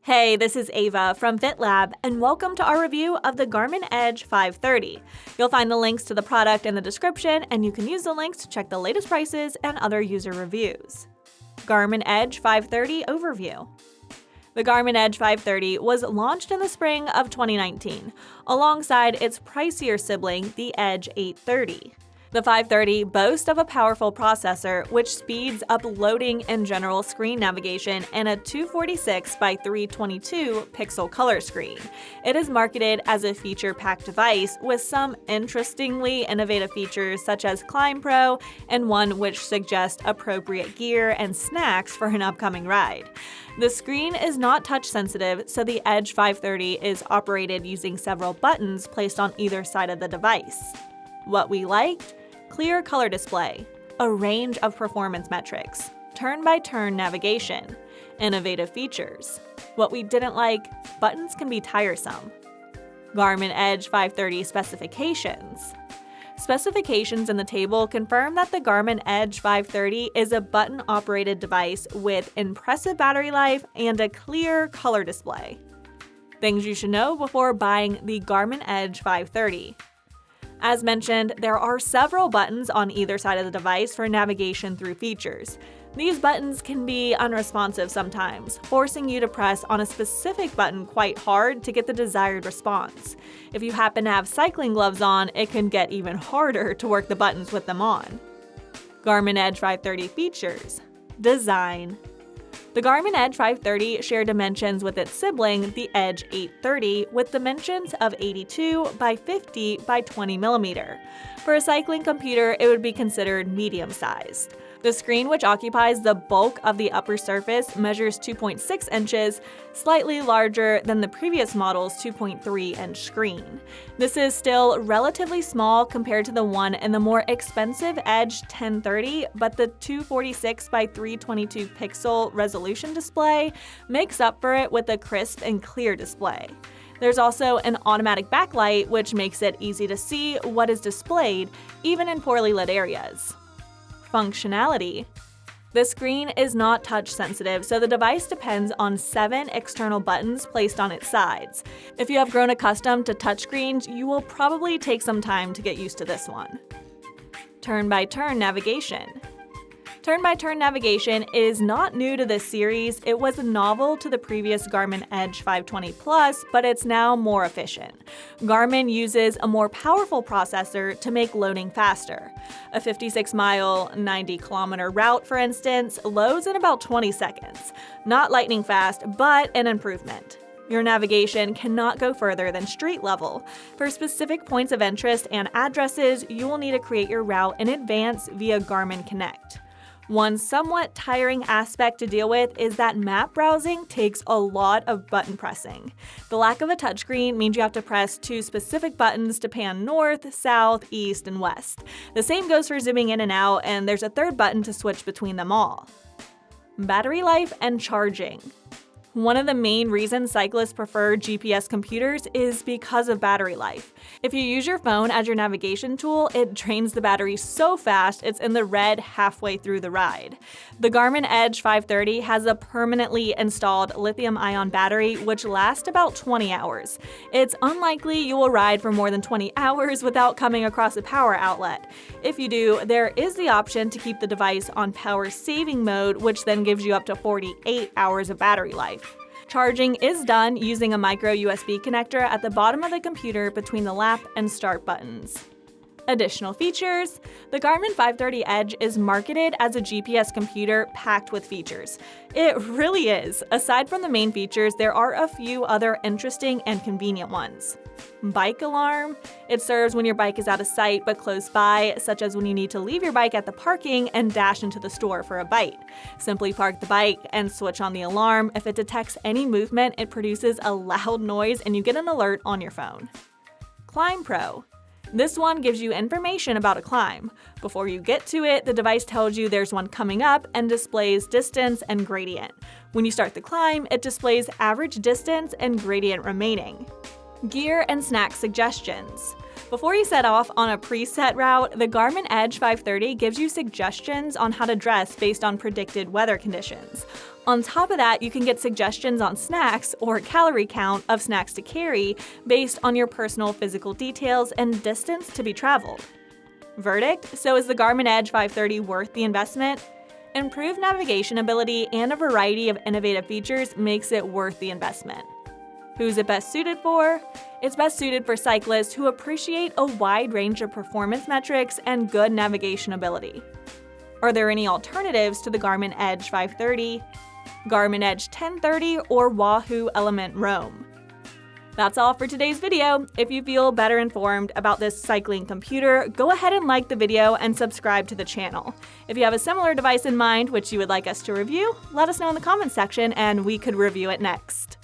Hey, this is Ava from FitLab, and welcome to our review of the Garmin Edge 530. You'll find the links to the product in the description, and you can use the links to check the latest prices and other user reviews. Garmin Edge 530 Overview. The Garmin Edge 530 was launched in the spring of 2019, alongside its pricier sibling, the Edge 830. The 530 boasts of a powerful processor which speeds up loading and general screen navigation and a 246 by 322 pixel color screen. It is marketed as a feature-packed device with some interestingly innovative features such as ClimbPro and one which suggests appropriate gear and snacks for an upcoming ride. The screen is not touch sensitive, so the Edge 530 is operated using several buttons placed on either side of the device. What we liked? Clear color display, a range of performance metrics, turn-by-turn navigation, innovative features. What we didn't like, buttons can be tiresome. Garmin Edge 530 specifications. Specifications in the table confirm that the Garmin Edge 530 is a button-operated device with impressive battery life and a clear color display. Things you should know before buying the Garmin Edge 530. As mentioned, there are several buttons on either side of the device for navigation through features. These buttons can be unresponsive sometimes, forcing you to press on a specific button quite hard to get the desired response. If you happen to have cycling gloves on, it can get even harder to work the buttons with them on. Garmin Edge 530 features. Design. The Garmin Edge 530 shared dimensions with its sibling, the Edge 830, with dimensions of 82 by 50 by 20 mm. For a cycling computer, it would be considered medium-sized. The screen, which occupies the bulk of the upper surface, measures 2.6 inches, slightly larger than the previous model's 2.3-inch screen. This is still relatively small compared to the one in the more expensive Edge 1030, but the 246 by 322 pixel resolution display makes up for it with a crisp and clear display. There's also an automatic backlight, which makes it easy to see what is displayed, even in poorly lit areas. Functionality. The screen is not touch sensitive, so the device depends on 7 external buttons placed on its sides. If you have grown accustomed to touchscreens, you will probably take some time to get used to this one. Turn-by-turn navigation. Turn-by-turn navigation is not new to this series. It was novel to the previous Garmin Edge 520 Plus, but it's now more efficient. Garmin uses a more powerful processor to make loading faster. A 56-mile, 90-kilometer route, for instance, loads in about 20 seconds. Not lightning fast, but an improvement. Your navigation cannot go further than street level. For specific points of interest and addresses, you will need to create your route in advance via Garmin Connect. One somewhat tiring aspect to deal with is that map browsing takes a lot of button pressing. The lack of a touchscreen means you have to press 2 specific buttons to pan north, south, east, and west. The same goes for zooming in and out, and there's a third button to switch between them all. Battery life and charging. One of the main reasons cyclists prefer GPS computers is because of battery life. If you use your phone as your navigation tool, it drains the battery so fast it's in the red halfway through the ride. The Garmin Edge 530 has a permanently installed lithium-ion battery which lasts about 20 hours. It's unlikely you will ride for more than 20 hours without coming across a power outlet. If you do, there is the option to keep the device on power saving mode, which then gives you up to 48 hours of battery life. Charging is done using a micro USB connector at the bottom of the computer between the lap and start buttons. Additional features. The Garmin 530 Edge is marketed as a GPS computer packed with features. It really is. Aside from the main features, there are a few other interesting and convenient ones. Bike alarm. It serves when your bike is out of sight but close by, such as when you need to leave your bike at the parking and dash into the store for a bite. Simply park the bike and switch on the alarm. If it detects any movement, it produces a loud noise and you get an alert on your phone. ClimbPro. This one gives you information about a climb. Before you get to it, the device tells you there's one coming up and displays distance and gradient. When you start the climb, it displays average distance and gradient remaining. Gear and snack suggestions. Before you set off on a preset route, the Garmin Edge 530 gives you suggestions on how to dress based on predicted weather conditions. On top of that, you can get suggestions on snacks or calorie count of snacks to carry based on your personal physical details and distance to be traveled. Verdict? So is the Garmin Edge 530 worth the investment? Improved navigation ability and a variety of innovative features makes it worth the investment. Who's it best suited for? It's best suited for cyclists who appreciate a wide range of performance metrics and good navigation ability. Are there any alternatives to the Garmin Edge 530, Garmin Edge 1030, or Wahoo Element Roam? That's all for today's video. If you feel better informed about this cycling computer, go ahead and like the video and subscribe to the channel. If you have a similar device in mind which you would like us to review, let us know in the comments section and we could review it next.